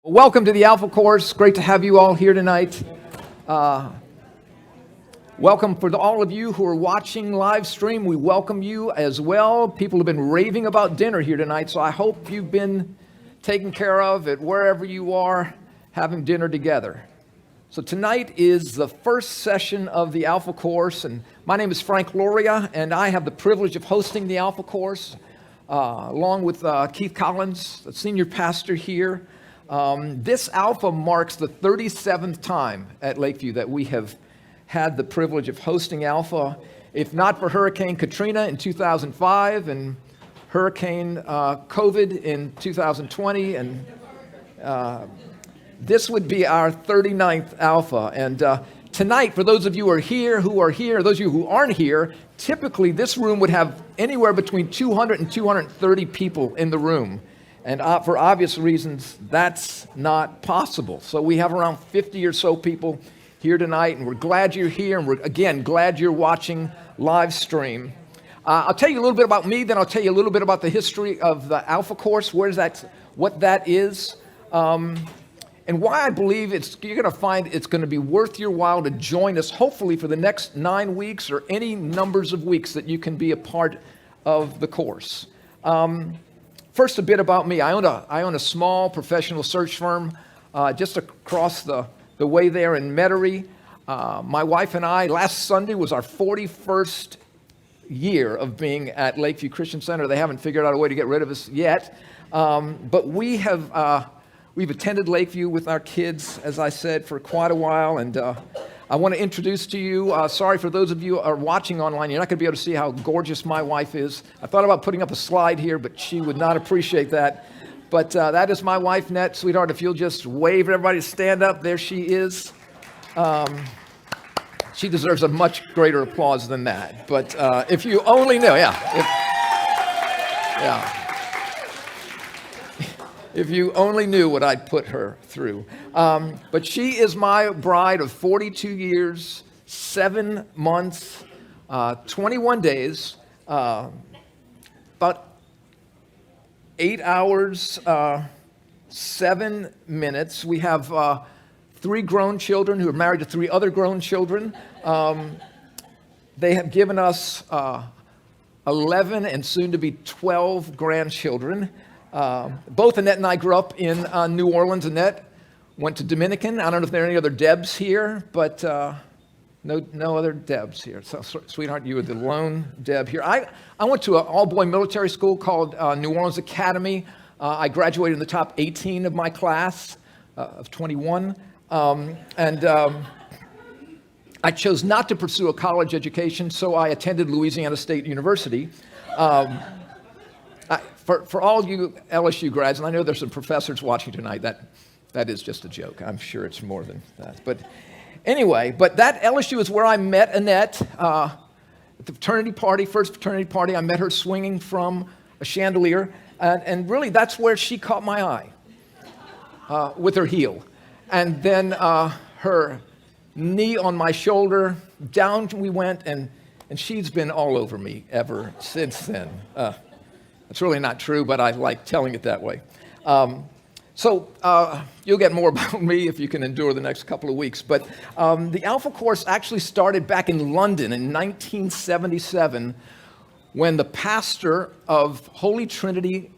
Welcome to the Alpha Course. Great to have you all here tonight. Welcome for all of you who are watching live stream. We welcome you as well. People have been raving about dinner here tonight, so I hope you've been taken care of at wherever you are having dinner together. So tonight is the first session of the Alpha Course, and my name is Frank Loria, and I have the privilege of hosting the Alpha Course along with Keith Collins, the senior pastor here. This Alpha marks the 37th time at Lakeview that we have had the privilege of hosting Alpha. If not for Hurricane Katrina in 2005 and Hurricane COVID in 2020, and this would be our 39th Alpha. And tonight, for those of you who are here, those of you who aren't here, typically this room would have anywhere between 200 and 230 people in the room. And for obvious reasons, that's not possible. So we have around 50 or so people here tonight, and we're glad you're here, and we're, again, glad you're watching live stream. I'll tell you a little bit about me, then I'll tell you a little bit about the history of the Alpha Course, what that is, and why I believe you're going to find it's going to be worth your while to join us, hopefully for the next 9 weeks or any numbers of weeks that you can be a part of the course. First, a bit about me. I own a small professional search firm just across the way there in Metairie. My wife and I, last Sunday was our 41st year of being at Lakeview Christian Center. They haven't figured out a way to get rid of us yet. But we've attended Lakeview with our kids, as I said, for quite a while. And I want to introduce to you, sorry for those of you who are watching online, you're not going to be able to see how gorgeous my wife is. I thought about putting up a slide here, but she would not appreciate that. But that is my wife, Net. Sweetheart, if you'll just wave everybody to stand up, there she is. She deserves a much greater applause than that. But if you only knew, if you only knew what I'd put her through. But she is my bride of 42 years, 7 months, 21 days, about 8 hours, 7 minutes. We have 3 grown children who are married to 3 other grown children. They have given us 11 and soon to be 12 grandchildren. Both Annette and I grew up in New Orleans. Annette went to Dominican. I don't know if there are any other Debs here, but no other Debs here. So, sweetheart, you were the lone Deb here. I went to an all-boy military school called New Orleans Academy. I graduated in the top 18 of my class of 21. I chose not to pursue a college education, so I attended Louisiana State University. For all you LSU grads, and I know there's some professors watching tonight, that is just a joke. I'm sure it's more than that. But anyway, that LSU is where I met Annette at the fraternity party, first fraternity party. I met her swinging from a chandelier, and really that's where she caught my eye with her heel. And then her knee on my shoulder, down we went, and she's been all over me ever since then. It's really not true, but I like telling it that way. So you'll get more about me if you can endure the next couple of weeks. But the Alpha Course actually started back in London in 1977 when the pastor of Holy Trinity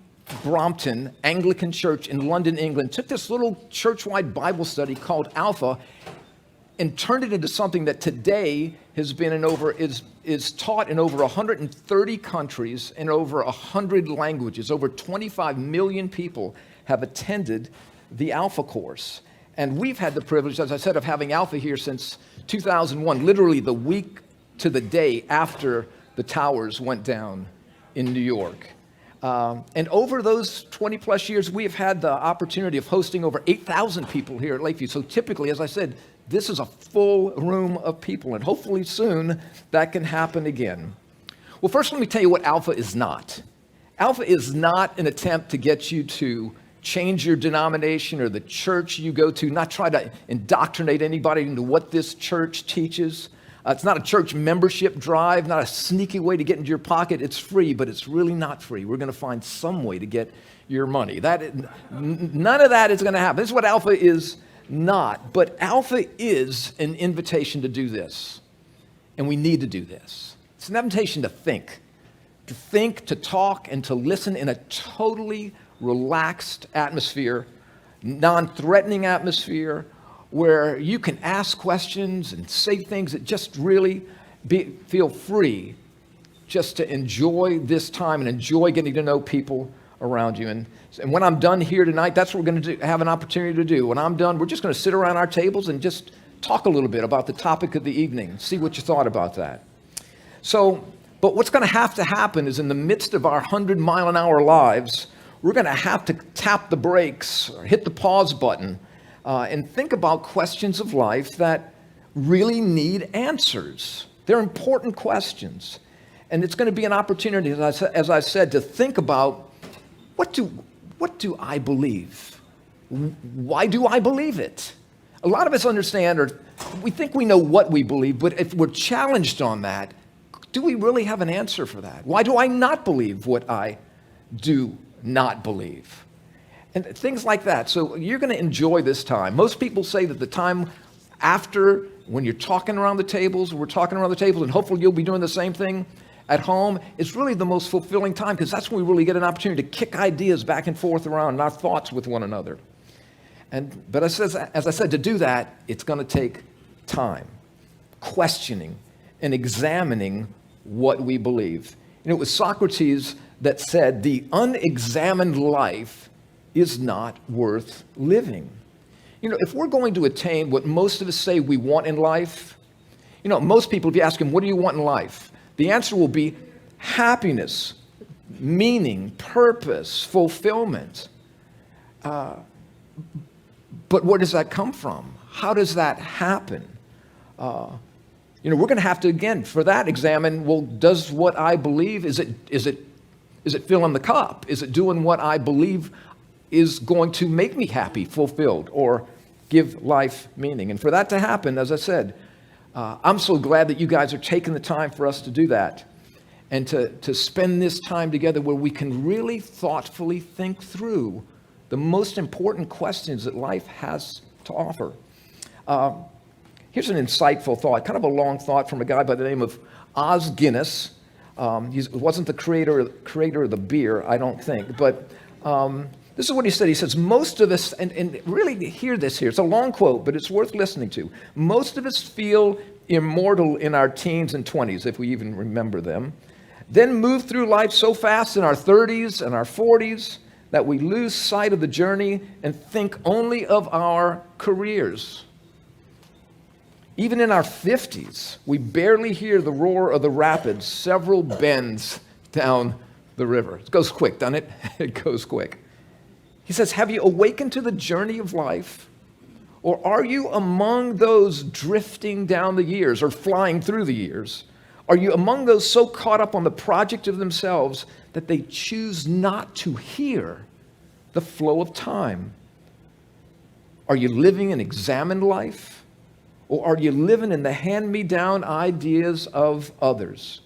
Brompton Anglican Church in London, England, took this little church-wide Bible study called Alpha and turned it into something that today has been is taught in over 130 countries in over 100 languages. Over 25 million people have attended the Alpha Course. And we've had the privilege, as I said, of having Alpha here since 2001, literally the week to the day after the towers went down in New York. And over those 20 plus years, we have had the opportunity of hosting over 8,000 people here at Lakeview. So typically, as I said, this is a full room of people, and hopefully soon that can happen again. Well, first let me tell you what Alpha is not. Alpha is not an attempt to get you to change your denomination or the church you go to, not try to indoctrinate anybody into what this church teaches. It's not a church membership drive, not a sneaky way to get into your pocket. It's free, but it's really not free. We're going to find some way to get your money. None of that is going to happen. This is what Alpha is not. But Alpha is an invitation to do this. And we need to do this. It's an invitation to think, to talk, and to listen in a totally relaxed atmosphere, non-threatening atmosphere, where you can ask questions and say things that just really feel free just to enjoy this time and enjoy getting to know people around you. And when I'm done here tonight, that's what we're going to have an opportunity to do. When I'm done, we're just going to sit around our tables and just talk a little bit about the topic of the evening, see what you thought about that. But what's going to happen is in the midst of our 100-mile-an-hour lives, we're going to have to tap the brakes or hit the pause button and think about questions of life that really need answers. They're important questions. And it's going to be an opportunity, as I said, to think about what do I believe? Why do I believe it? A lot of us understand, or we think we know what we believe, but if we're challenged on that, do we really have an answer for that? Why do I not believe what I do not believe? And things like that. So you're going to enjoy this time. Most people say that the time after, when you're talking around the tables, we're talking around the tables, and hopefully you'll be doing the same thing at home, it's really the most fulfilling time, because that's when we really get an opportunity to kick ideas back and forth around and our thoughts with one another. But as I said, to do that, it's going to take time, questioning and examining what we believe. It was Socrates that said, the unexamined life is not worth living. If we're going to attain what most of us say we want in life, most people, if you ask them, what do you want in life? The answer will be happiness, meaning, purpose, fulfillment. But where does that come from? How does that happen? We're going to have to, again, for that, examine, well, does what I believe, is it filling the cup? Is it doing what I believe is going to make me happy, fulfilled, or give life meaning? And for that to happen, as I said, I'm so glad that you guys are taking the time for us to do that and to spend this time together where we can really thoughtfully think through the most important questions that life has to offer. Here's an insightful thought, kind of a long thought from a guy by the name of Os Guinness. He wasn't the creator of the beer, I don't think, but this is what he said. He says, most of us, and really hear this here, it's a long quote, but it's worth listening to. Most of us feel immortal in our teens and 20s, if we even remember them, then move through life so fast in our 30s and our 40s that we lose sight of the journey and think only of our careers. Even in our 50s, we barely hear the roar of the rapids several bends down the river. It goes quick, doesn't it? It goes quick. He says, have you awakened to the journey of life? Or are you among those drifting down the years or flying through the years? Are you among those so caught up on the project of themselves that they choose not to hear the flow of time? Are you living an examined life? Or are you living in the hand-me-down ideas of others?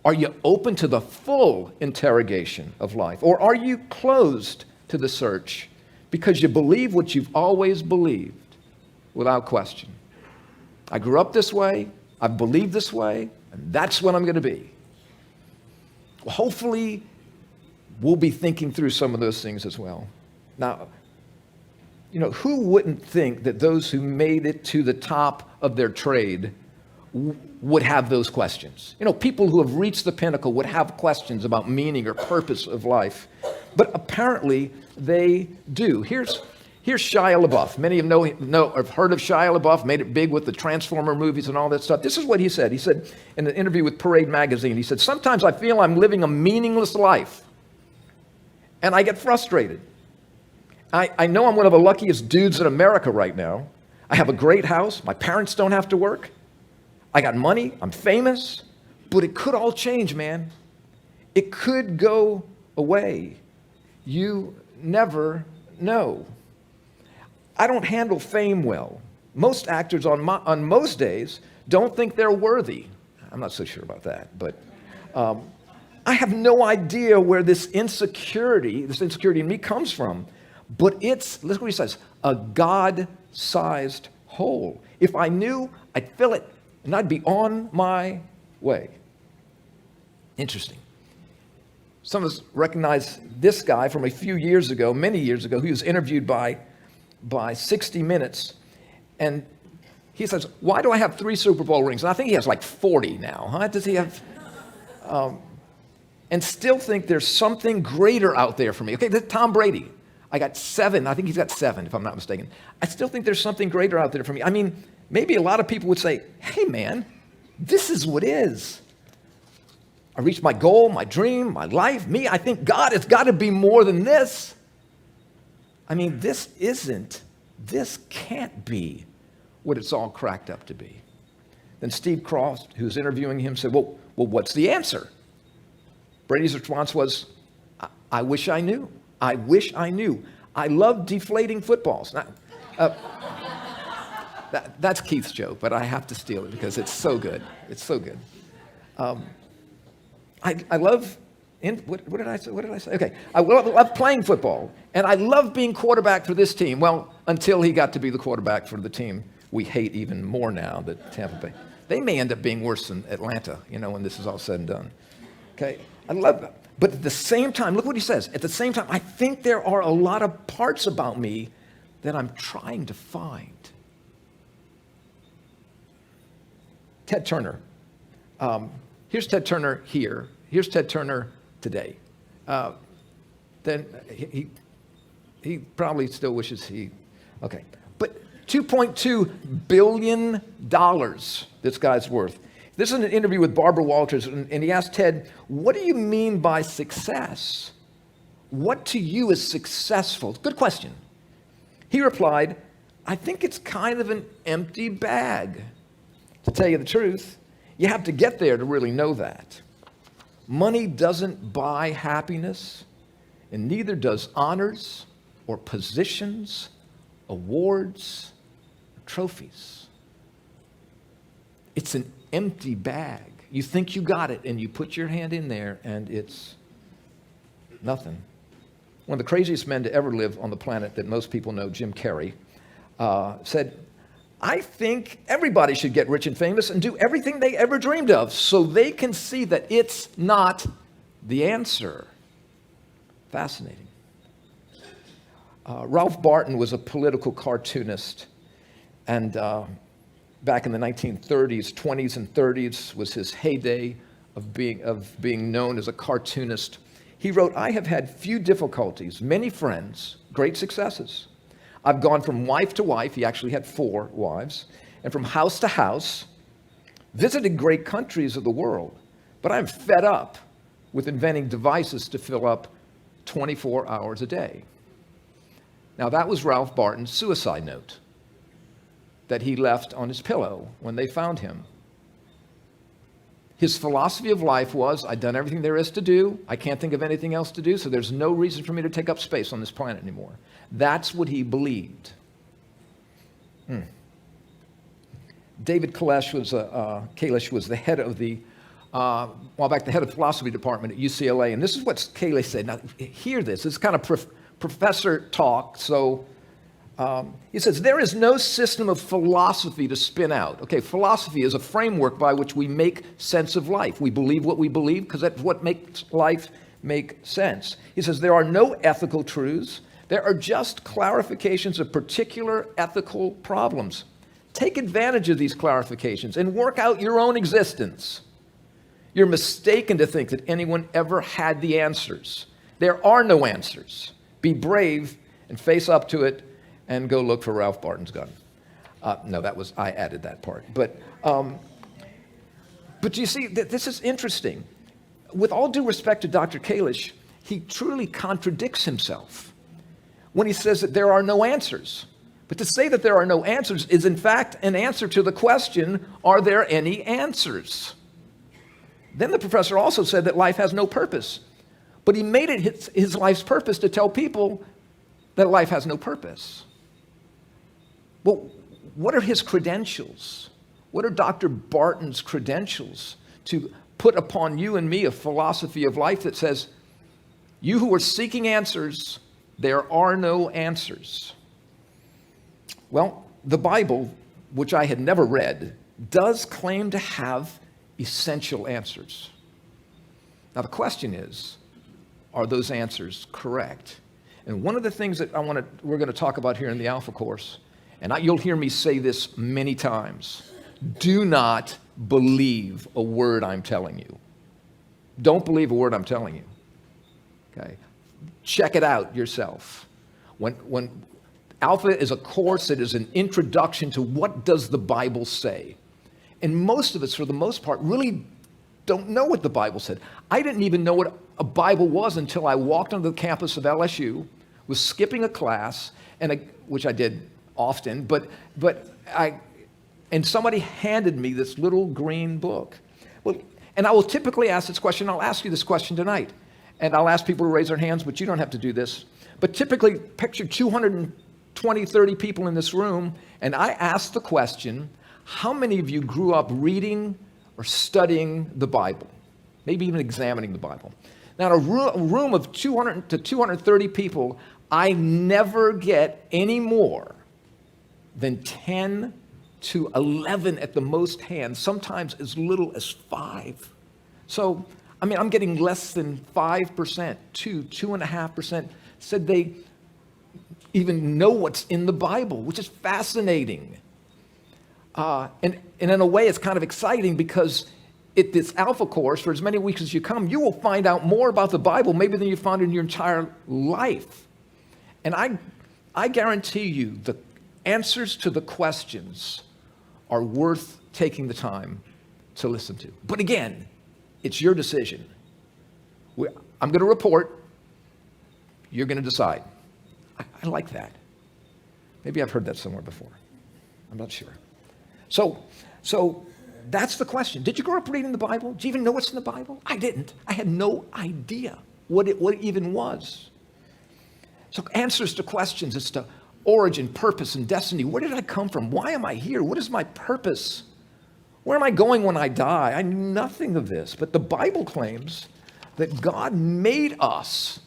Are you open to the full interrogation of life? Or are you closed to the search because you believe what you've always believed without question? I grew up this way, I've believed this way, and that's what I'm going to be. Well, hopefully, we'll be thinking through some of those things as well. Now, who wouldn't think that those who made it to the top of their trade would have those questions? People who have reached the pinnacle would have questions about meaning or purpose of life. But apparently, they do. Here's Shia Labeouf. Many of you have heard of Shia Labeouf, made it big with the Transformer movies and all that stuff. This is what he said. He said in an interview with Parade magazine, he said, sometimes I feel I'm living a meaningless life, and I get frustrated. I know I'm one of the luckiest dudes in America right now. I have a great house. My parents don't have to work. I got money. I'm famous. But it could all change, man. It could go away. You never know. I don't handle fame well. Most actors on most days don't think they're worthy. I'm not so sure about that, but I have no idea where this insecurity in me comes from, but listen what he says, a God-sized hole. If I knew, I'd fill it, and I'd be on my way. Interesting. Some of us recognize this guy from a few years ago, many years ago. He was interviewed by 60 Minutes, and he says, why do I have 3 Super Bowl rings? And I think he has like 40 now. Huh? Does he have? And still think there's something greater out there for me. Okay, Tom Brady. I got 7. I think he's got 7, if I'm not mistaken. I still think there's something greater out there for me. I mean, maybe a lot of people would say, hey, man, this is what is. I reached my goal, my dream, my life, me. I think God has got to be more than this. I mean, this can't be what it's all cracked up to be. Then Steve Croft, who's interviewing him, said, well, what's the answer? Brady's response was, I wish I knew. I wish I knew. I love deflating footballs. Now, that's Keith's joke, but I have to steal it because it's so good. It's so good. I love, what did I say? Okay, I love playing football, and I love being quarterback for this team. Well, until he got to be the quarterback for the team we hate even more now, that Tampa Bay. They may end up being worse than Atlanta, when this is all said and done. Okay, I love that. But at the same time, look what he says. At the same time, I think there are a lot of parts about me that I'm trying to find. Ted Turner. Here's Ted Turner here. Here's Ted Turner today. Then he probably still wishes okay. But $2.2 billion this guy's worth. This is an interview with Barbara Walters, and he asked Ted, what do you mean by success? What to you is successful? Good question. He replied, I think it's kind of an empty bag. To tell you the truth, you have to get there to really know that. Money doesn't buy happiness, and neither does honors or positions, awards, or trophies. It's an empty bag. You think you got it, and you put your hand in there, and it's nothing. One of the craziest men to ever live on the planet that most people know, Jim Carrey, said, I think everybody should get rich and famous and do everything they ever dreamed of so they can see that it's not the answer. Fascinating. Ralph Barton was a political cartoonist, and back in the 1930s, 20s, and 30s was his heyday of being known as a cartoonist. He wrote, I have had few difficulties, many friends, great successes. I've gone from wife to wife, he actually had 4 wives, and from house to house, visited great countries of the world, but I'm fed up with inventing devices to fill up 24 hours a day. Now that was Ralph Barton's suicide note that he left on his pillow when they found him. His philosophy of life was, I've done everything there is to do. I can't think of anything else to do, so there's no reason for me to take up space on this planet anymore. That's what he believed. David Kalish was the head of the, the head of the philosophy department at UCLA, and this is what Kalish said. Now, hear this. It's kind of professor talk, so he says, there is no system of philosophy to spin out. Okay, philosophy is a framework by which we make sense of life. We believe what we believe because that's what makes life make sense. He says, there are no ethical truths. There are just clarifications of particular ethical problems. Take advantage of these clarifications and work out your own existence. You're mistaken to think that anyone ever had the answers. There are no answers. Be brave and face up to it and go look for Ralph Barton's gun. No, I added that part. But you see, this is interesting. With all due respect to Dr. Kalish, he truly contradicts himself when he says that there are no answers. But to say that there are no answers is in fact an answer to the question, are there any answers? Then the professor also said that life has no purpose. But he made it his life's purpose to tell people that life has no purpose. Well, what are his credentials? What are Dr. Barton's credentials to put upon you and me a philosophy of life that says, you who are seeking answers, there are no answers? Well, the Bible, which I had never read, does claim to have essential answers. Now, the question is, are those answers correct? And one of the things that we're going to talk about here in the Alpha course, and you'll hear me say this many times, do not believe a word I'm telling you. Don't believe a word I'm telling you. Okay? Check it out yourself. When Alpha is a course that is an introduction to what does the Bible say. And most of us, for the most part, really don't know what the Bible said. I didn't even know what a Bible was until I walked onto the campus of LSU, was skipping a class, which I did often, and somebody handed me this little green book. Well, and I will typically ask this question. I'll ask you this question tonight. And I'll ask people to raise their hands, but you don't have to do this. But typically, picture 220, 30 people in this room, and I ask the question, how many of you grew up reading or studying the Bible? Maybe even examining the Bible. Now, in a room of 200 to 230 people, I never get any more than 10 to 11 at the most hands, sometimes as little as 5. So, I'm getting less than 5%, 2.5% said they even know what's in the Bible, which is fascinating. And in a way, it's kind of exciting because this Alpha course, for as many weeks as you come, you will find out more about the Bible maybe than you found in your entire life. And I guarantee you the answers to the questions are worth taking the time to listen to. But again, it's your decision. I'm going to report. You're going to decide. I like that. Maybe I've heard that somewhere before. I'm not sure. So that's the question. Did you grow up reading the Bible? Do you even know what's in the Bible? I didn't. I had no idea what it even was. So answers to questions as to origin, purpose, and destiny. Where did I come from? Why am I here? What is my purpose? Where am I going when I die? I knew nothing of this. But the Bible claims that God made us.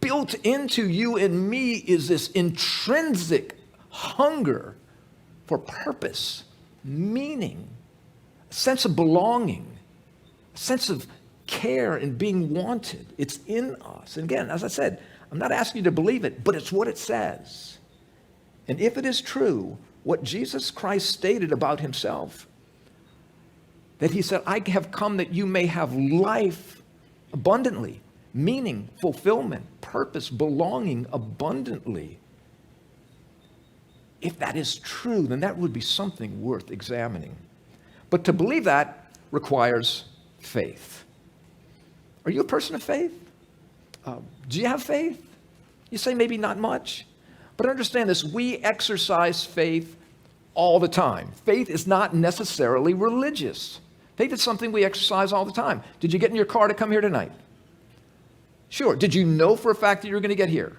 Built into you and me is this intrinsic hunger for purpose, meaning, a sense of belonging, a sense of care and being wanted. It's in us. And again, as I said, I'm not asking you to believe it, but it's what it says. And if it is true, what Jesus Christ stated about himself, that he said, I have come that you may have life abundantly, meaning, fulfillment, purpose, belonging abundantly. If that is true, then that would be something worth examining. But to believe that requires faith. Are you a person of faith? Do you have faith? You say maybe not much. But understand this, we exercise faith all the time. Faith is not necessarily religious. Faith is something we exercise all the time. Did you get in your car to come here tonight? Sure. Did you know for a fact that you were going to get here?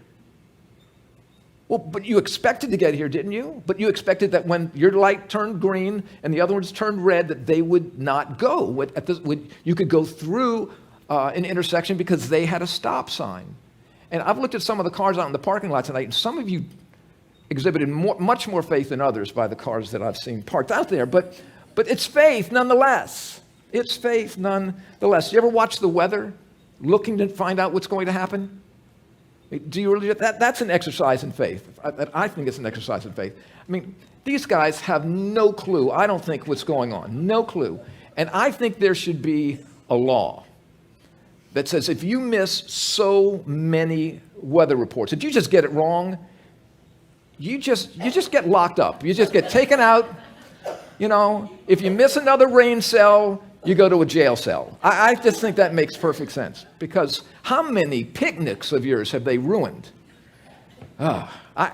Well, but you expected to get here, didn't you? But you expected that when your light turned green and the other ones turned red, that they would not go. You could go through an intersection because they had a stop sign. And I've looked at some of the cars out in the parking lot tonight, and some of you exhibited much more faith than others by the cars that I've seen parked out there. But it's faith nonetheless. It's faith nonetheless. You ever watch the weather, looking to find out what's going to happen? Do you really? That's an exercise in faith. I think it's an exercise in faith. I mean, these guys have no clue, I don't think, what's going on. No clue. And I think there should be a law that says if you miss so many weather reports, if you just get it wrong, you just get locked up. You just get taken out. You know, if you miss another rain cell, you go to a jail cell. I just think that makes perfect sense, because how many picnics of yours have they ruined? I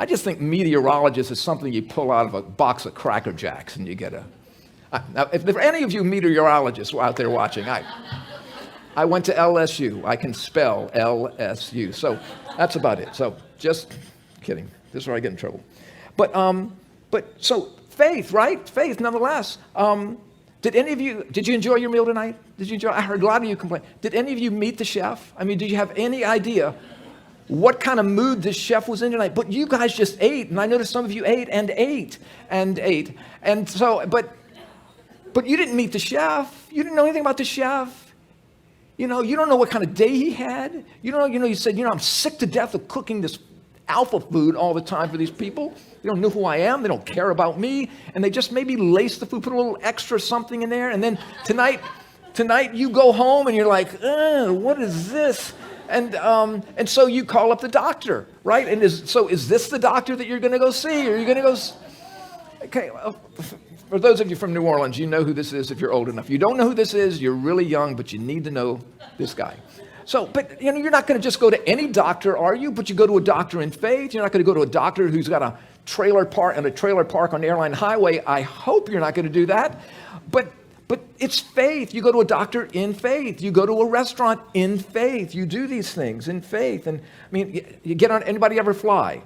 just think meteorologist is something you pull out of a box of Cracker Jacks and you get a... Now, if there are any of you meteorologists out there watching, I went to LSU. I can spell LSU. So that's about it. So just kidding. This is where I get in trouble. But so Faith, right? Faith, nonetheless. Did you enjoy your meal tonight? I heard a lot of you complain. Did any of you meet the chef? I mean, did you have any idea what kind of mood this chef was in tonight? But you guys just ate, and I noticed some of you ate and ate and ate. And so, but you didn't meet the chef. You didn't know anything about the chef. You don't know what kind of day he had. You said, I'm sick to death of cooking this alpha food all the time for these people. They don't know who I am. They don't care about me. And they just maybe lace the food, put a little extra something in there. And then tonight you go home and you're like, what is this? And so you call up the doctor, right? And is this the doctor that you're going to go see? Or are you going to go? Okay, for those of you from New Orleans, you know who this is if you're old enough. You don't know who this is, you're really young, but you need to know this guy. So, but you're not going to just go to any doctor, are you? But you go to a doctor in faith. You're not going to go to a doctor who's got a trailer park on the airline highway. I hope you're not going to do that. But it's faith. You go to a doctor in faith. You go to a restaurant in faith. You do these things in faith. And I mean, you get on. Anybody ever fly?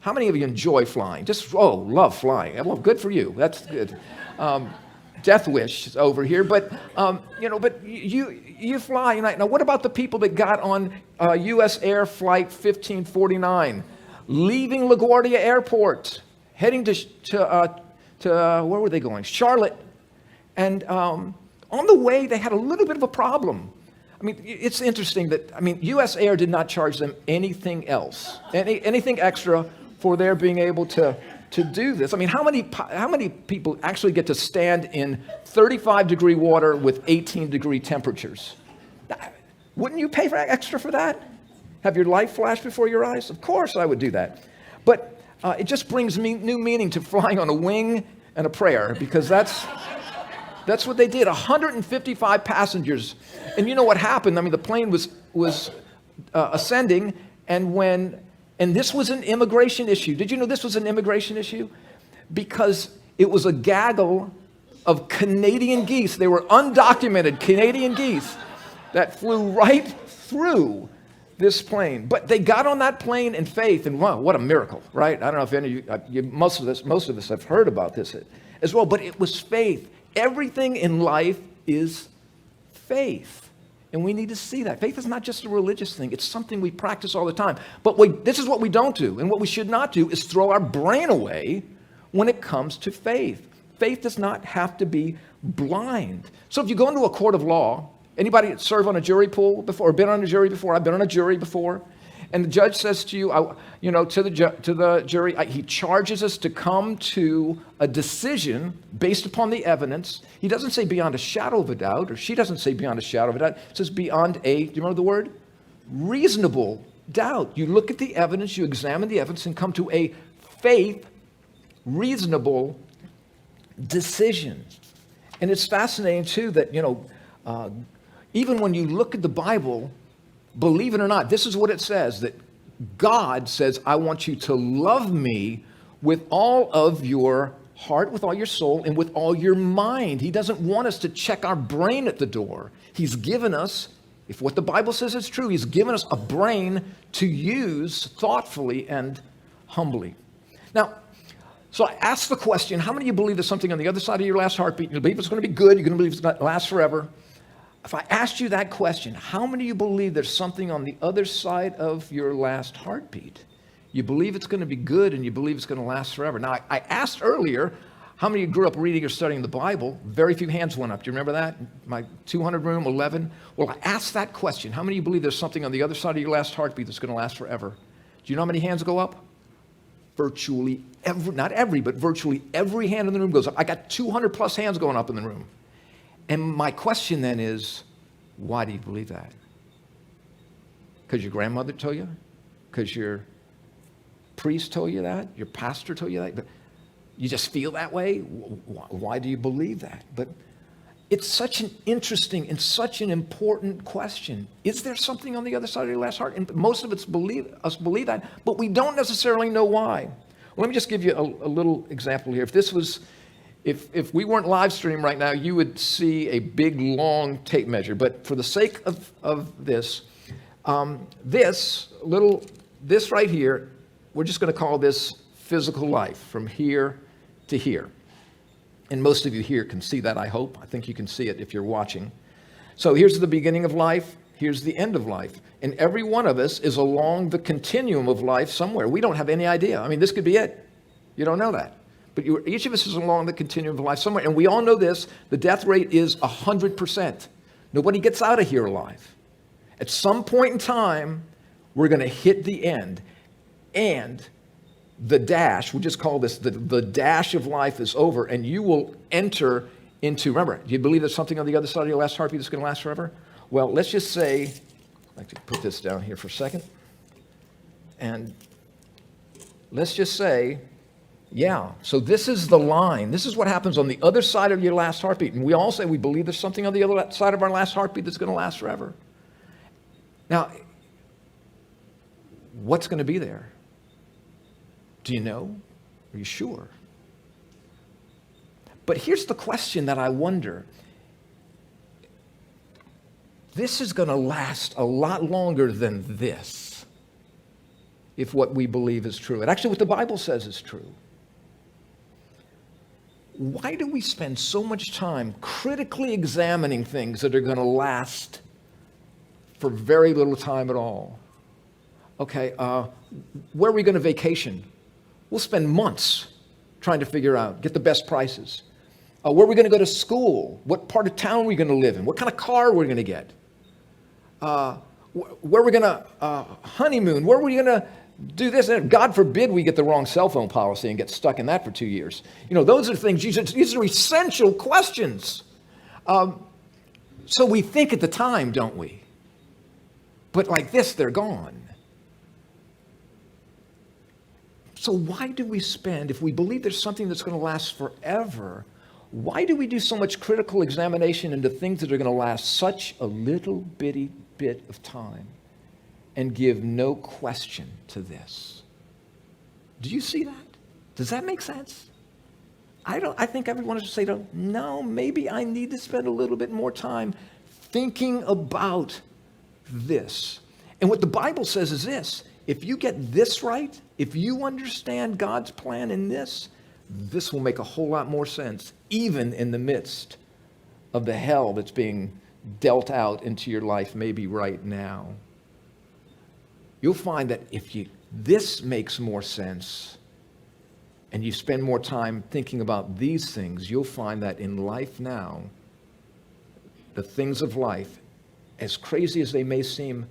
How many of you enjoy flying? Love flying. Well, good for you. That's good. Death wish over here, but you fly. Now, what about the people that got on U.S. Air Flight 1549, leaving LaGuardia Airport, heading to where were they going? Charlotte, and on the way they had a little bit of a problem. I mean, it's interesting that U.S. Air did not charge them anything else, anything extra for their being able to do this. I mean, how many people actually get to stand in 35-degree water with 18-degree temperatures? Wouldn't you pay extra for that? Have your life flash before your eyes? Of course I would do that. But it just brings me new meaning to flying on a wing and a prayer, because that's what they did. 155 passengers. And you know what happened? I mean, the plane was ascending, and this was an immigration issue. Did you know this was an immigration issue? Because it was a gaggle of Canadian geese. They were undocumented Canadian geese that flew right through this plane. But they got on that plane in faith, and wow, what a miracle, right? I don't know if any of you, most of us have heard about this as well, but it was faith. Everything in life is faith. And we need to see that. Faith is not just a religious thing. It's something we practice all the time. But this is what we don't do. And what we should not do is throw our brain away when it comes to faith. Faith does not have to be blind. So if you go into a court of law, anybody serve on a jury pool before, or been on a jury before? I've been on a jury before. And the judge says to you, to the jury, he charges us to come to a decision based upon the evidence. He doesn't say beyond a shadow of a doubt, or she doesn't say beyond a shadow of a doubt. It says beyond do you remember the word? Reasonable doubt. You look at the evidence, you examine the evidence, and come to a faith, reasonable decision. And it's fascinating, too, that, even when you look at the Bible, believe it or not, this is what it says, that God says, I want you to love me with all of your heart, with all your soul, and with all your mind. He doesn't want us to check our brain at the door. He's given us, if what the Bible says is true, he's given us a brain to use thoughtfully and humbly. Now, so I asked the question, how many of you believe there's something on the other side of your last heartbeat? You believe it's going to be good? You're going to believe it's going to last forever? If I asked you that question, how many of you believe there's something on the other side of your last heartbeat? You believe it's going to be good, and you believe it's going to last forever. Now, I asked earlier, how many of you grew up reading or studying the Bible? Very few hands went up. Do you remember that? My 200 room, 11. Well, I asked that question. How many of you believe there's something on the other side of your last heartbeat that's going to last forever? Do you know how many hands go up? Virtually every, not every, but virtually every hand in the room goes up. I got 200 plus hands going up in the room. And my question then is, why do you believe that? Because your grandmother told you? Because your priest told you that? Your pastor told you that? But you just feel that way? Why do you believe that? But it's such an interesting and such an important question. Is there something on the other side of your last heart? And most of us believe that, but we don't necessarily know why. Well, let me just give you a little example here. If we weren't live streaming right now, you would see a big, long tape measure. But for the sake of this, this right here, we're just going to call this physical life from here to here. And most of you here can see that, I hope. I think you can see it if you're watching. So here's the beginning of life. Here's the end of life. And every one of us is along the continuum of life somewhere. We don't have any idea. I mean, this could be it. You don't know that. But each of us is along the continuum of life somewhere. And we all know this. The death rate is 100%. Nobody gets out of here alive. At some point in time, we're going to hit the end. And the dash, we'll just call this the dash of life is over. And you will enter into, remember, do you believe there's something on the other side of your last heartbeat that's going to last forever? Well, let's just say, I'd like to put this down here for a second. And let's just say, yeah, so this is the line. This is what happens on the other side of your last heartbeat. And we all say we believe there's something on the other side of our last heartbeat that's going to last forever. Now, what's going to be there? Do you know? Are you sure? But here's the question that I wonder. This is going to last a lot longer than this, if what we believe is true. And actually what the Bible says is true. Why do we spend so much time critically examining things that are going to last for very little time at all? Okay, where are we going to vacation? We'll spend months trying to figure out, get the best prices. Where are we going to go to school? What part of town are we going to live in? What kind of car are we going to get? Where are we going to honeymoon? Where are we going to do this? And God forbid we get the wrong cell phone policy and get stuck in that for 2 years. You know, those are things, these are essential questions. So we think at the time, don't we? But like this, they're gone. So why do we spend, if we believe there's something that's going to last forever, why do we do so much critical examination into things that are going to last such a little bitty bit of time and give no question to this? Do you see that? Does that make sense? I think everyone should say, no, maybe I need to spend a little bit more time thinking about this. And what the Bible says is this: if you get this right, if you understand God's plan in this will make a whole lot more sense, even in the midst of the hell that's being dealt out into your life maybe right now. You'll find that if this makes more sense and you spend more time thinking about these things, you'll find that in life now, the things of life, as crazy as they may seem,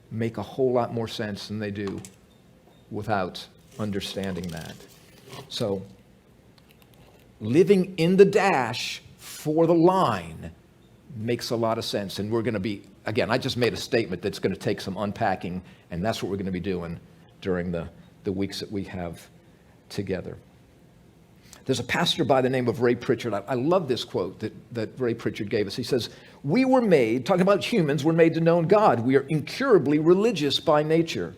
make a whole lot more sense than they do without understanding that. So, living in the dash for the line makes a lot of sense. And we're going to be, again, I just made a statement that's going to take some unpacking, and that's what we're going to be doing during the weeks that we have together. There's a pastor by the name of Ray Pritchard. I love this quote that Ray Pritchard gave us. He says, "We were made," talking about humans, we're made to know God. We are incurably religious by nature.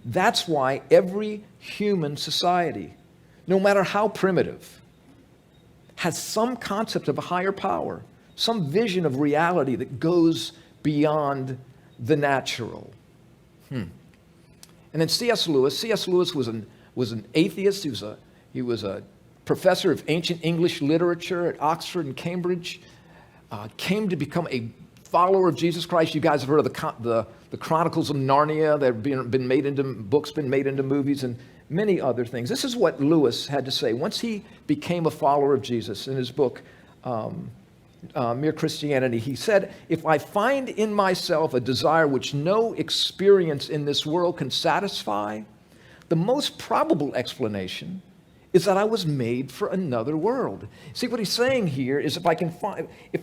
That's why every human society, no matter how primitive, has some concept of a higher power, some vision of reality that goes beyond the natural. And then C.S. Lewis was an atheist. He was a professor of ancient English literature at Oxford and Cambridge. Came to become a follower of Jesus Christ. You guys have heard of the Chronicles of Narnia that have been made into books, been made into movies, and many other things. This is what Lewis had to say once he became a follower of Jesus. In his book, Mere Christianity, he said, "If I find in myself a desire which no experience in this world can satisfy, the most probable explanation is that I was made for another world." See, what he's saying here is if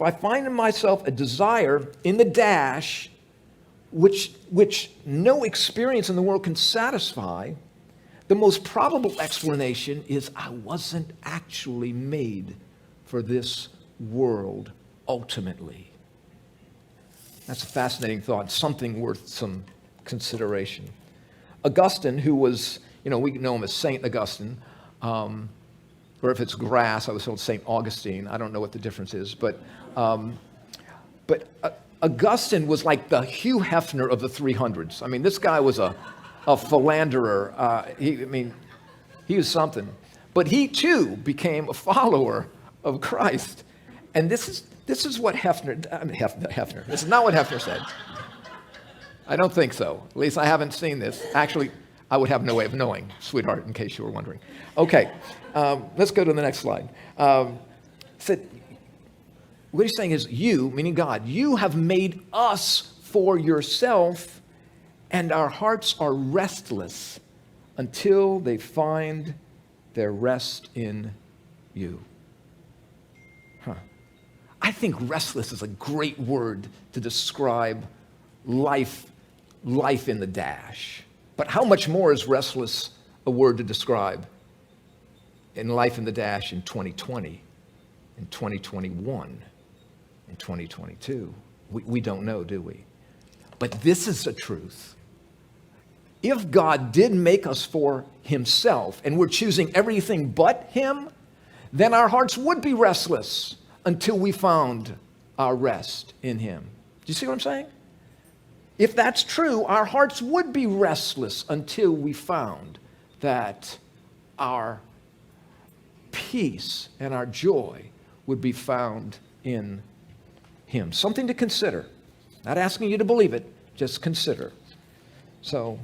I find in myself a desire in the dash which no experience in the world can satisfy, the most probable explanation is I wasn't actually made for this world ultimately. That's a fascinating thought, something worth some consideration. Augustine, who was, we know him as Saint Augustine, or if it's grass, I was told Saint Augustine. I don't know what the difference is, but Augustine was like the Hugh Hefner of the 300s. I mean, this guy was a philanderer. He was something. But he too became a follower of Christ. And this is what Hefner. This is not what Hefner said. I don't think so. At least I haven't seen this. Actually, I would have no way of knowing, sweetheart, in case you were wondering. Okay, let's go to the next slide. Said, what he's saying is, you, meaning God, you have made us for yourself, and our hearts are restless until they find their rest in you. I think restless is a great word to describe life in the dash. But how much more is restless a word to describe in life in the dash in 2020, in 2021, in 2022? We don't know, do we? But this is the truth. If God did make us for himself and we're choosing everything but him, then our hearts would be restless until we found our rest in him. Do you see what I'm saying? If that's true, our hearts would be restless until we found that our peace and our joy would be found in him. Something to consider. Not asking you to believe it, just consider. So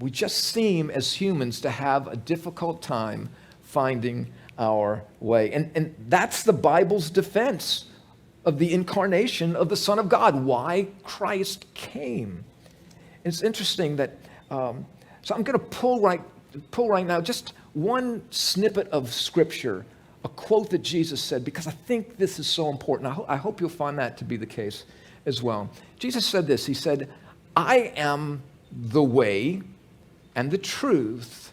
we just seem as humans to have a difficult time finding our way. And that's the Bible's defense of the incarnation of the Son of God, why Christ came. It's interesting that, so I'm going to pull right now just one snippet of Scripture, a quote that Jesus said, because I think this is so important. I hope you'll find that to be the case as well. Jesus said this, he said, I am the way and the truth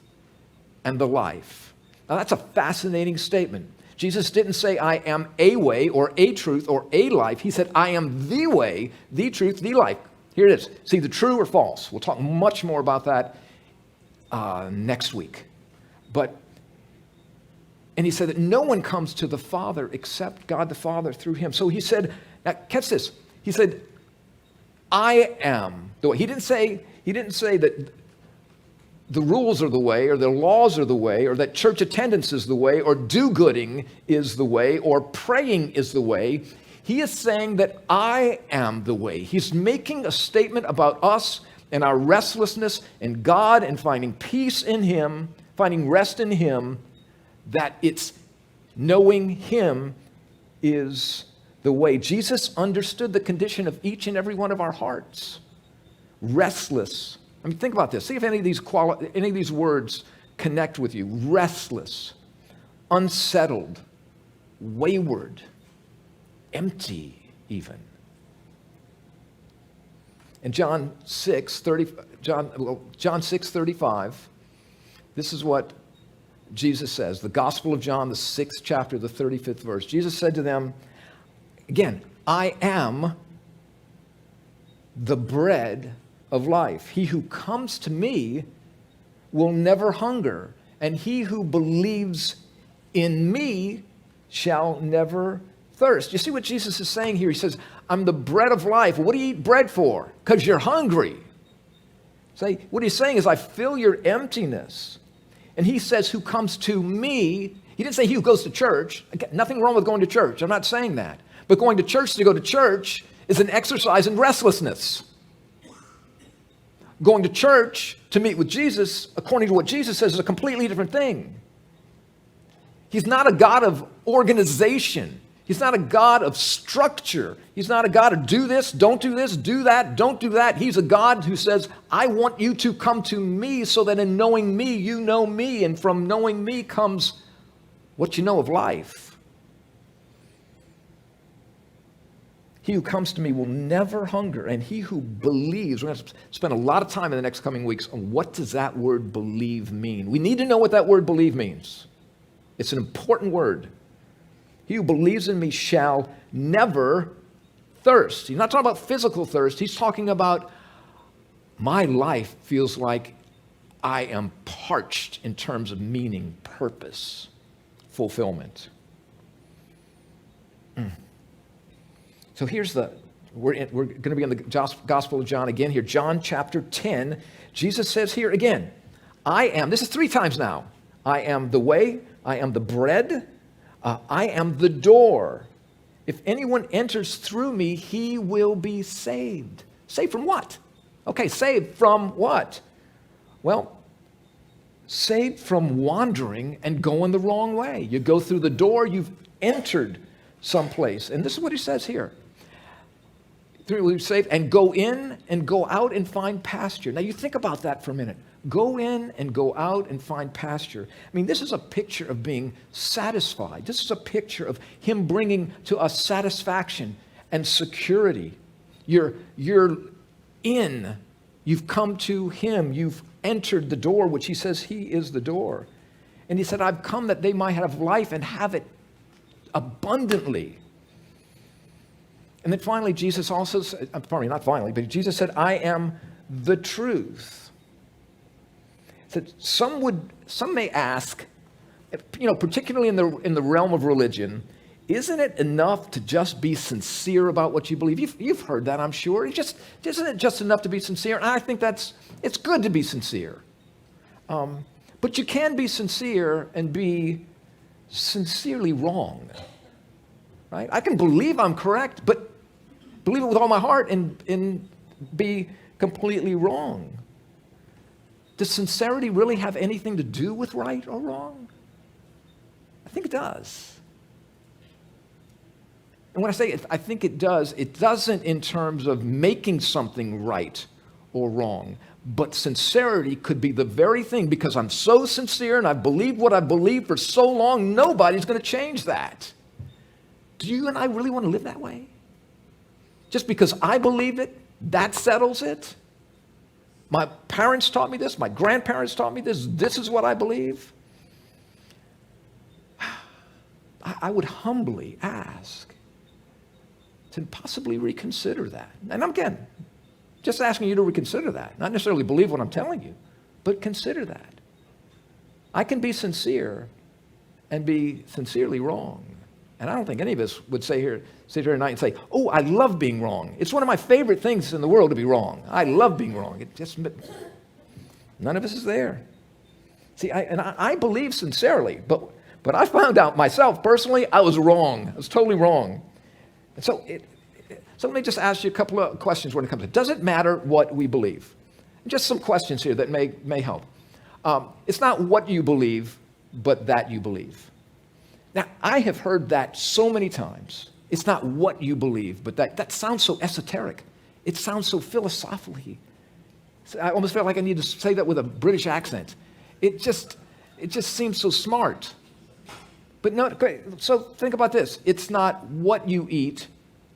and the life. Now, that's a fascinating statement. Jesus didn't say, I am a way or a truth or a life. He said, I am the way, the truth, the life. Here it is. It's either true or false. We'll talk much more about that next week. And he said that no one comes to the Father except God the Father through him. So he said, now catch this. He said, I am the way. He didn't say that the rules are the way, or the laws are the way, or that church attendance is the way, or do-gooding is the way, or praying is the way. He is saying that I am the way. He's making a statement about us and our restlessness and God and finding peace in him, finding rest in him, that it's knowing him is the way. Jesus understood the condition of each and every one of our hearts. Restless. I mean, think about this. See if any of these words connect with you. Restless, unsettled, wayward, empty even. In John 6:35, this is what Jesus says. The Gospel of John, the 6th chapter, the 35th verse. Jesus said to them, again, I am the bread of life. He who comes to me will never hunger, and he who believes in me shall never thirst. You see what Jesus is saying here? He says, I'm the bread of life. What do you eat bread for? Because you're hungry. Say, what he's saying is, I fill your emptiness. And he says, who comes to me, he didn't say he who goes to church. Again, nothing wrong with going to church. I'm not saying that. But going to go to church is an exercise in restlessness. Going to church to meet with Jesus, according to what Jesus says, is a completely different thing. He's not a God of organization. He's not a God of structure. He's not a God of do this, don't do this, do that, don't do that. He's a God who says, I want you to come to me so that in knowing me, you know me. And from knowing me comes what you know of life. He who comes to me will never hunger, and he who believes, we're going to spend a lot of time in the next coming weeks on what does that word believe mean. We need to know what that word believe means. It's an important word. He who believes in me shall never thirst. He's not talking about physical thirst. He's talking about my life feels like I am parched in terms of meaning, purpose, fulfillment. So here's we're going to be in the Gospel of John again here. John chapter 10. Jesus says here again, I am, this is 3 times now. I am the way, I am the bread, I am the door. If anyone enters through me, he will be saved. Saved from what? Okay, saved from what? Well, saved from wandering and going the wrong way. You go through the door, you've entered someplace. And this is what he says here. Through saved and go in and go out and find pasture. Now you think about that for a minute. Go in and go out and find pasture. I mean, this is a picture of being satisfied. This is a picture of him bringing to us satisfaction and security. You're in. You've come to him. You've entered the door, which he says he is the door. And he said, I've come that they might have life and have it abundantly. And then finally, Jesus also said, probably not finally, but Jesus said, I am the truth. That some may ask, particularly in the realm of religion, isn't it enough to just be sincere about what you believe? You've heard that, I'm sure. Isn't it just enough to be sincere? And I think it's good to be sincere. But you can be sincere and be sincerely wrong, right? I can believe I'm correct, but believe it with all my heart and be completely wrong. Does sincerity really have anything to do with right or wrong? I think it does. And when I say I think it does, it doesn't in terms of making something right or wrong. But sincerity could be the very thing, because I'm so sincere and I've believed what I've believed for so long, nobody's going to change that. Do you and I really want to live that way? Just because I believe it, that settles it? My parents taught me this. My grandparents taught me this. This is what I believe. I would humbly ask to possibly reconsider that. And again, just asking you to reconsider that. Not necessarily believe what I'm telling you, but consider that. I can be sincere and be sincerely wrong. And I don't think any of us would sit here tonight and say, oh, I love being wrong. It's one of my favorite things in the world to be wrong. I love being wrong. None of us is there. See, I believe sincerely, but I found out myself personally, I was wrong. I was totally wrong. And so let me just ask you a couple of questions when it comes to it. Does it matter what we believe? Just some questions here that may help. It's not what you believe, but that you believe. Now, I have heard that so many times. It's not what you believe, but that sounds so esoteric. It sounds so philosophically. I almost feel like I need to say that with a British accent. It just seems so smart. But no, so think about this. It's not what you eat,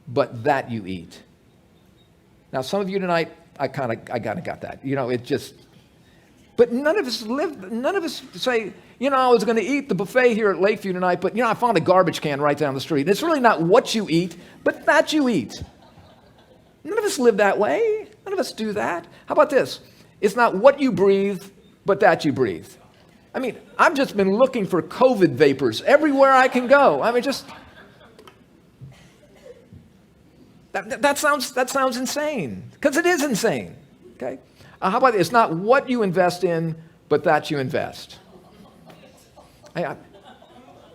but that you eat. Now, some of you tonight, I kind of got that. But none of us say, I was going to eat the buffet here at Lakeview tonight, but, I found a garbage can right down the street. And it's really not what you eat, but that you eat. None of us live that way. None of us do that. How about this? It's not what you breathe, but that you breathe. I mean, I've just been looking for COVID vapors everywhere I can go. I mean, just... That sounds insane, because it is insane, okay? How about this? It's not what you invest in, but that you invest. That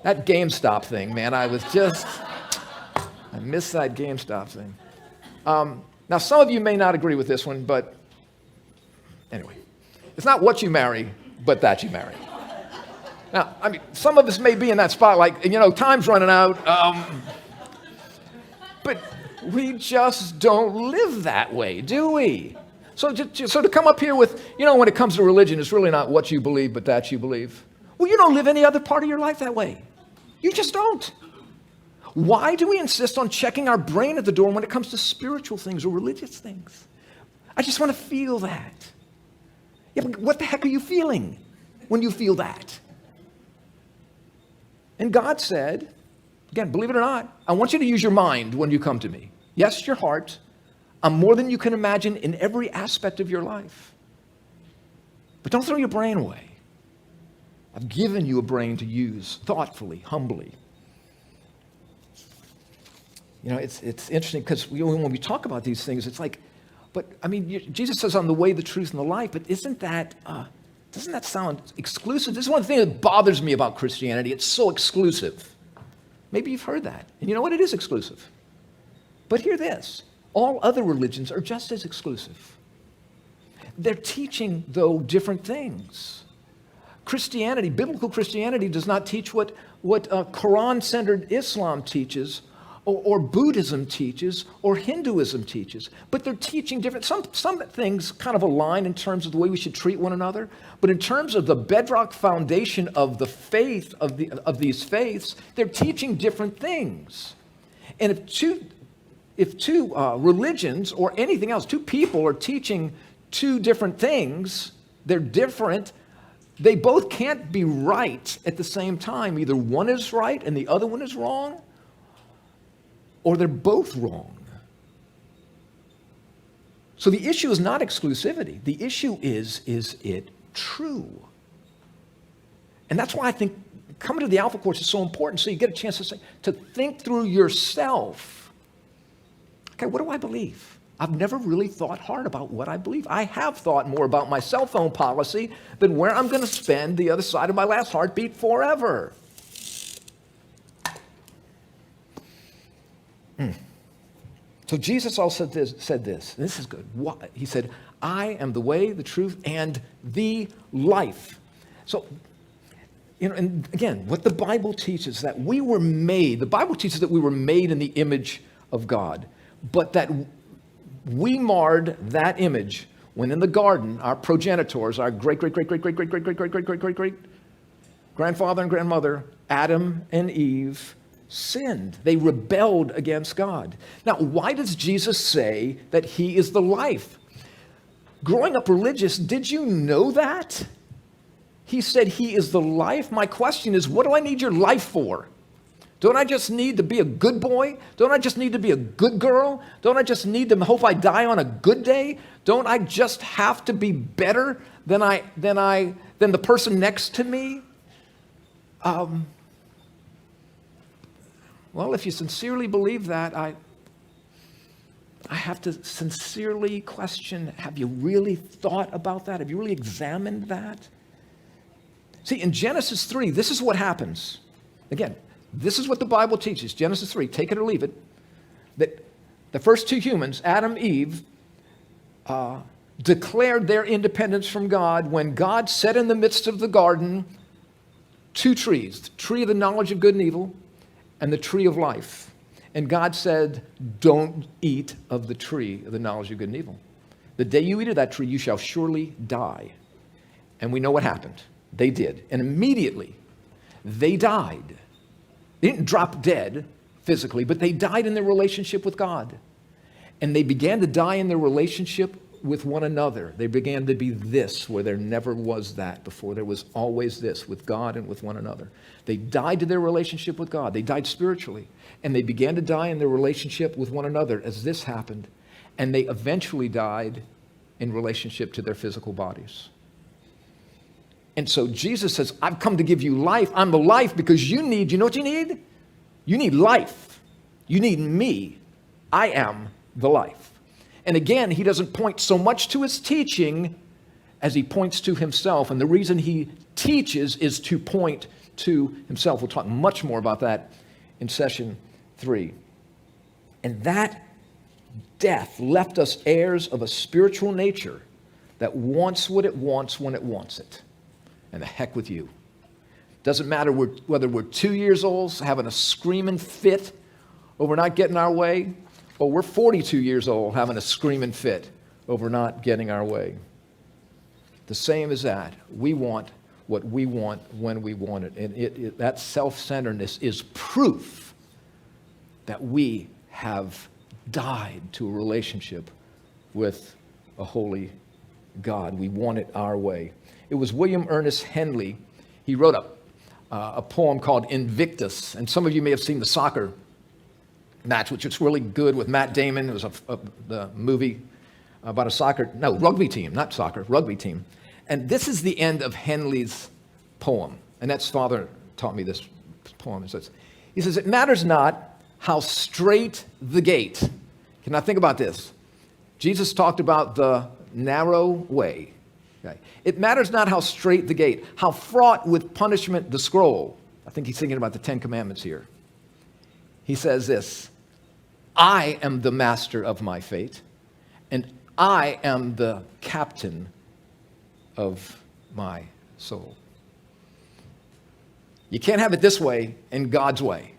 GameStop thing, man, I missed that GameStop thing. Now, some of you may not agree with this one, but anyway. It's not what you marry, but that you marry. Now, I mean, some of us may be in that spot, like, time's running out, but we just don't live that way, do we? So to come up here with, when it comes to religion, it's really not what you believe, but that you believe. Well, you don't live any other part of your life that way. You just don't. Why do we insist on checking our brain at the door when it comes to spiritual things or religious things? I just want to feel that. Yeah, but what the heck are you feeling when you feel that? And God said, again, believe it or not, I want you to use your mind when you come to me. Yes, your heart. I'm more than you can imagine in every aspect of your life. But don't throw your brain away. I've given you a brain to use thoughtfully, humbly. It's interesting because when we talk about these things, it's like, but I mean, Jesus says, I'm the way, the truth, and the life, but doesn't that sound exclusive? This is one thing that bothers me about Christianity. It's so exclusive. Maybe you've heard that. And you know what? It is exclusive. But hear this. All other religions are just as exclusive. They're teaching, though, different things. Christianity, biblical Christianity, does not teach what Quran-centered Islam teaches, or Buddhism teaches, or Hinduism teaches. But they're teaching different. Some things kind of align in terms of the way we should treat one another. But in terms of the bedrock foundation of the faith, of these faiths, they're teaching different things. And if two religions or anything else, two people are teaching two different things, they're different, they both can't be right at the same time. Either one is right and the other one is wrong, or they're both wrong. So the issue is not exclusivity. The issue is it true? And that's why I think coming to the Alpha Course is so important, so you get a chance to think through yourself. Okay, what do I believe? I've never really thought hard about what I believe. I have thought more about my cell phone policy than where I'm going to spend the other side of my last heartbeat forever. So Jesus also said this, and this is good. He said, I am the way, the truth, and the life. So, and again, what the Bible teaches that we were made, the Bible teaches that we were made in the image of God, but that we marred that image when in the garden, our progenitors, our great grandfather and grandmother, Adam and Eve, sinned. They rebelled against God. Now, why does Jesus say that he is the life? Growing up religious, did you know that? He said he is the life. My question is, what do I need your life for? Don't I just need to be a good boy? Don't I just need to be a good girl? Don't I just need to hope I die on a good day? Don't I just have to be better than the person next to me? Well, if you sincerely believe that, I have to sincerely question, have you really thought about that? Have you really examined that? See, in Genesis 3, this is what happens. Again, this is what the Bible teaches. Genesis 3, take it or leave it. That the first two humans, Adam and Eve, declared their independence from God when God set in the midst of the garden two trees, the tree of the knowledge of good and evil and the tree of life. And God said, don't eat of the tree of the knowledge of good and evil. The day you eat of that tree, you shall surely die. And we know what happened. They did. And immediately, they died. They didn't drop dead physically, but they died in their relationship with God. And they began to die in their relationship with one another. They began to be this where there never was that before. There was always this with God and with one another. They died to their relationship with God. They died spiritually. And they began to die in their relationship with one another as this happened. And they eventually died in relationship to their physical bodies. And so Jesus says, I've come to give you life. I'm the life because you know what you need? You need life. You need me. I am the life. And again, he doesn't point so much to his teaching as he points to himself. And the reason he teaches is to point to himself. We'll talk much more about that in session 3. And that death left us heirs of a spiritual nature that wants what it wants when it wants it. And the heck with you. Doesn't matter whether we're 2 years old, having a screaming fit over not getting our way, or we're 42 years old having a screaming fit over not getting our way. The same as that. We want what we want when we want it. And that self-centeredness is proof that we have died to a relationship with a holy God. We want it our way. It was William Ernest Henley. He wrote a poem called Invictus. And some of you may have seen the soccer match, which was really good with Matt Damon. It was the movie about rugby team, not soccer, rugby team. And this is the end of Henley's poem. Annette's father taught me this poem. He says, it matters not how straight the gate. Can I think about this? Jesus talked about the narrow way. Okay. It matters not how straight the gate, how fraught with punishment the scroll. I think he's thinking about the 10 Commandments here. he says this, I am the master of my fate, and I am the captain of my soul. You can't have it this way and God's way.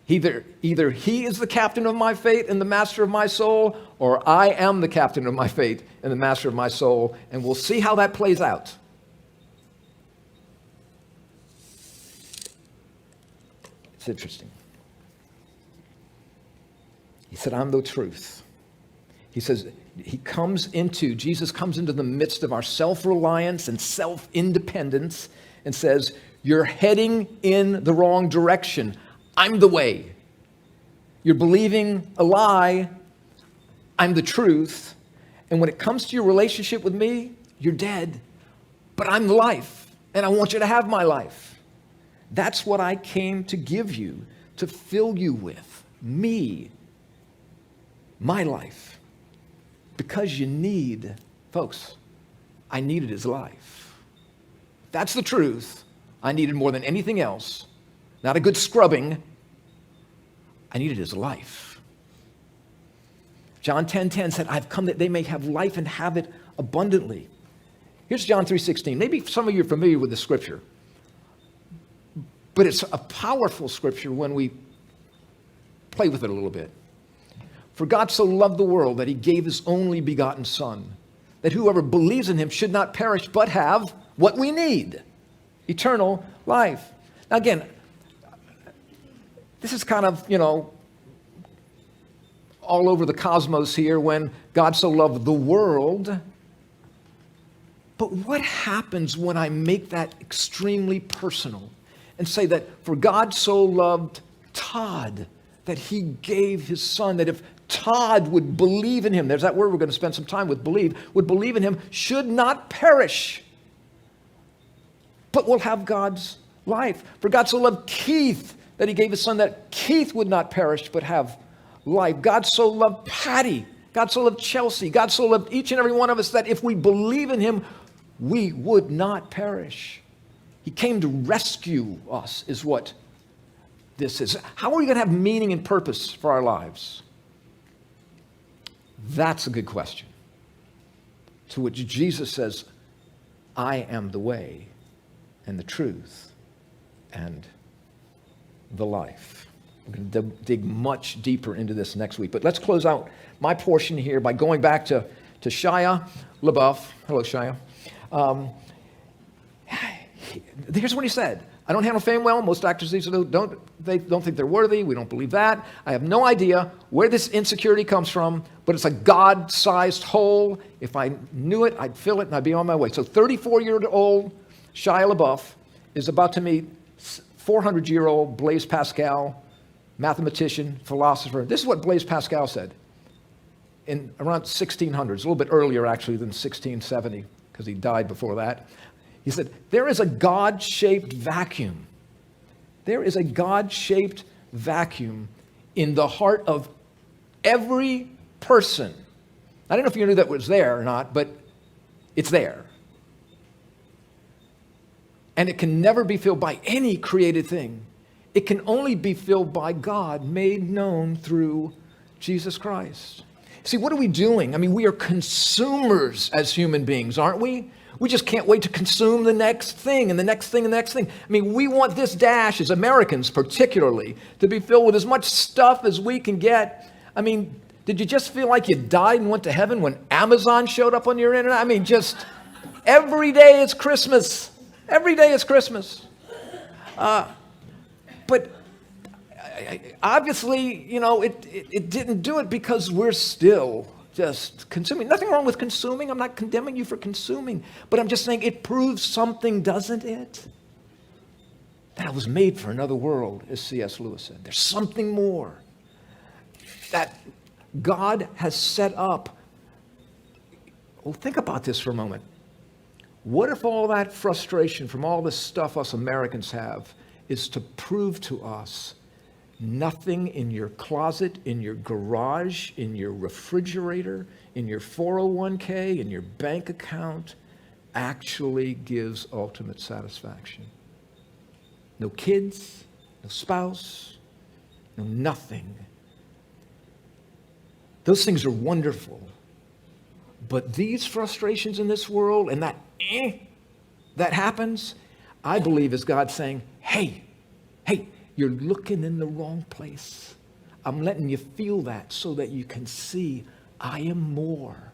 Either he is the captain of my fate and the master of my soul, or I am the captain of my fate and the master of my soul, and we'll see how that plays out. It's interesting. He said, I'm the truth. He says, Jesus comes into the midst of our self-reliance and self-independence and says, you're heading in the wrong direction. I'm the way. You're believing a lie. I'm the truth. And when it comes to your relationship with me, you're dead. But I'm the life, and I want you to have my life. That's what I came to give you, to fill you with. Me. My life. Because you need, folks, I needed his life. That's the truth. I needed more than anything else. Not a good scrubbing. I needed his life. John 10:10 said, I've come that they may have life and have it abundantly. Here's John 3:16. Maybe some of you are familiar with the scripture, but it's a powerful scripture when we play with it a little bit. For God so loved the world that he gave his only begotten Son, that whoever believes in him should not perish, but have what we need, eternal life. Now again, this is kind of, all over the cosmos here when God so loved the world. But what happens when I make that extremely personal and say that for God so loved Todd that he gave his Son, that if Todd would believe in him, there's that word we're going to spend some time with, believe, would believe in him, should not perish, but will have God's life. For God so loved Keith that he gave his Son that Keith would not perish, but have life. God so loved Patty. God so loved Chelsea. God so loved each and every one of us that if we believe in him, we would not perish. He came to rescue us, is what this is. How are we going to have meaning and purpose for our lives? That's a good question. To which Jesus says, I am the way and the truth and the life. We're going to dig much deeper into this next week. But let's close out my portion here by going back to Shia Labeouf. Hello, Shia. Here's what he said. I don't handle fame well. Most actors don't think they're worthy. We don't believe that. I have no idea where this insecurity comes from, but it's a God-sized hole. If I knew it, I'd fill it and I'd be on my way. So 34-year-old Shia Labeouf is about to meet 400-year-old Blaise Pascal, mathematician, philosopher. This is what Blaise Pascal said in around 1600s, a little bit earlier actually than 1670, because he died before that. He said, there is a God-shaped vacuum. There is a God-shaped vacuum in the heart of every person. I don't know if you knew that was there or not, but it's there. And it can never be filled by any created thing. It can only be filled by God, made known through Jesus Christ. See, what are we doing? I mean, we are consumers as human beings, aren't we? We just can't wait to consume the next thing and the next thing and the next thing. I mean, we want this dash, as Americans particularly, to be filled with as much stuff as we can get. I mean, did you just feel like you died and went to heaven when Amazon showed up on your internet? I mean, just every day is Christmas. Every day is Christmas. But obviously, it didn't do it because we're still just consuming. Nothing wrong with consuming. I'm not condemning you for consuming. But I'm just saying it proves something, doesn't it? That I was made for another world, as C.S. Lewis said. There's something more that God has set up. Well, think about this for a moment. What if all that frustration from all this stuff us Americans have is to prove to us nothing in your closet, in your garage, in your refrigerator, in your 401k, in your bank account actually gives ultimate satisfaction? No kids, no spouse, know nothing. Those things are wonderful. But these frustrations in this world and that happens, I believe is God saying, hey, you're looking in the wrong place. I'm letting you feel that so that you can see I am more.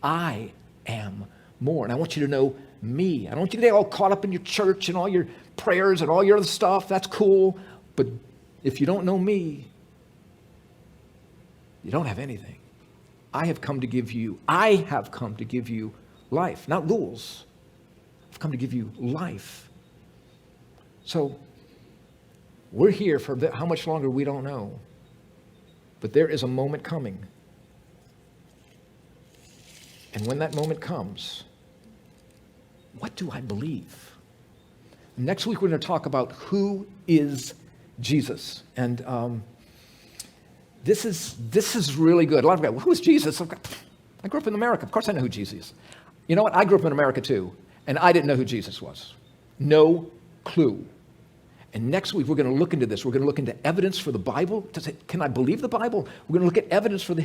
I am more. And I want you to know me. I don't want you to get all caught up in your church and all your prayers and all your other stuff. That's cool. But if you don't know me, you don't have anything. I have come to give you life, not rules. I've come to give you life. So we're here for how much longer we don't know. But there is a moment coming. And when that moment comes, what do I believe? Next week we're going to talk about who is Jesus. And this is really good. A lot of people, who is Jesus? I grew up in America. Of course I know who Jesus is. You know what? I grew up in America too, and I didn't know who Jesus was. No clue. And next week we're going to look into this. We're going to look into evidence for the Bible. Can I believe the Bible? We're going to look at evidence for the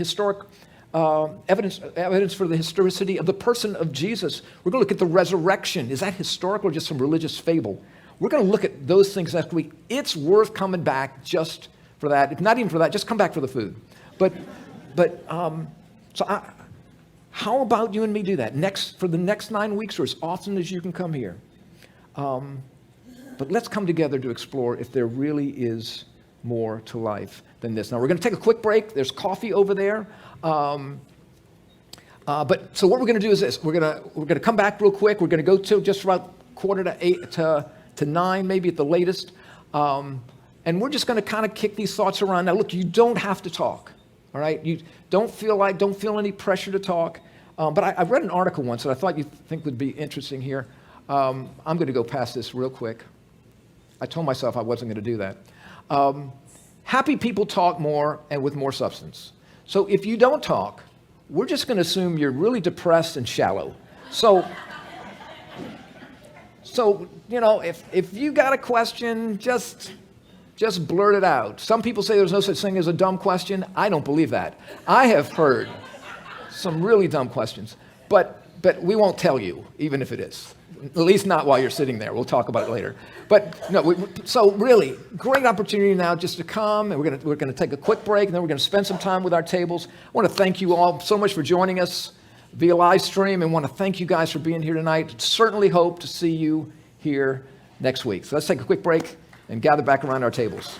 evidence for the historicity of the person of Jesus. We're going to look at the resurrection. Is that historical or just some religious fable? We're going to look at those things next week. It's worth coming back just for that. If not even for that, just come back for the food. How about you and me do that for the next 9 weeks or as often as you can come here? But let's come together to explore if there really is more to life than this. Now, we're going to take a quick break. There's coffee over there. So what we're going to do is this. We're going to come back real quick. We're going to go to just about 7:45 to 9, maybe at the latest. And we're just going to kind of kick these thoughts around. Now, look, you don't have to talk. All right? You don't feel any pressure to talk. But I read an article once that I thought you'd think would be interesting here. I'm going to go past this real quick. I told myself I wasn't going to do that. Happy people talk more and with more substance. So if you don't talk, we're just going to assume you're really depressed and shallow. So if you got a question, just blurt it out. Some people say there's no such thing as a dumb question. I don't believe that. I have heard some really dumb questions, but we won't tell you, even if it is. At least not while you're sitting there. We'll talk about it later. But no, so really, great opportunity now just to come, and we're going to take a quick break, and then we're going to spend some time with our tables. I want to thank you all so much for joining us via live stream, and want to thank you guys for being here tonight. Certainly hope to see you here next week. So let's take a quick break and gather back around our tables.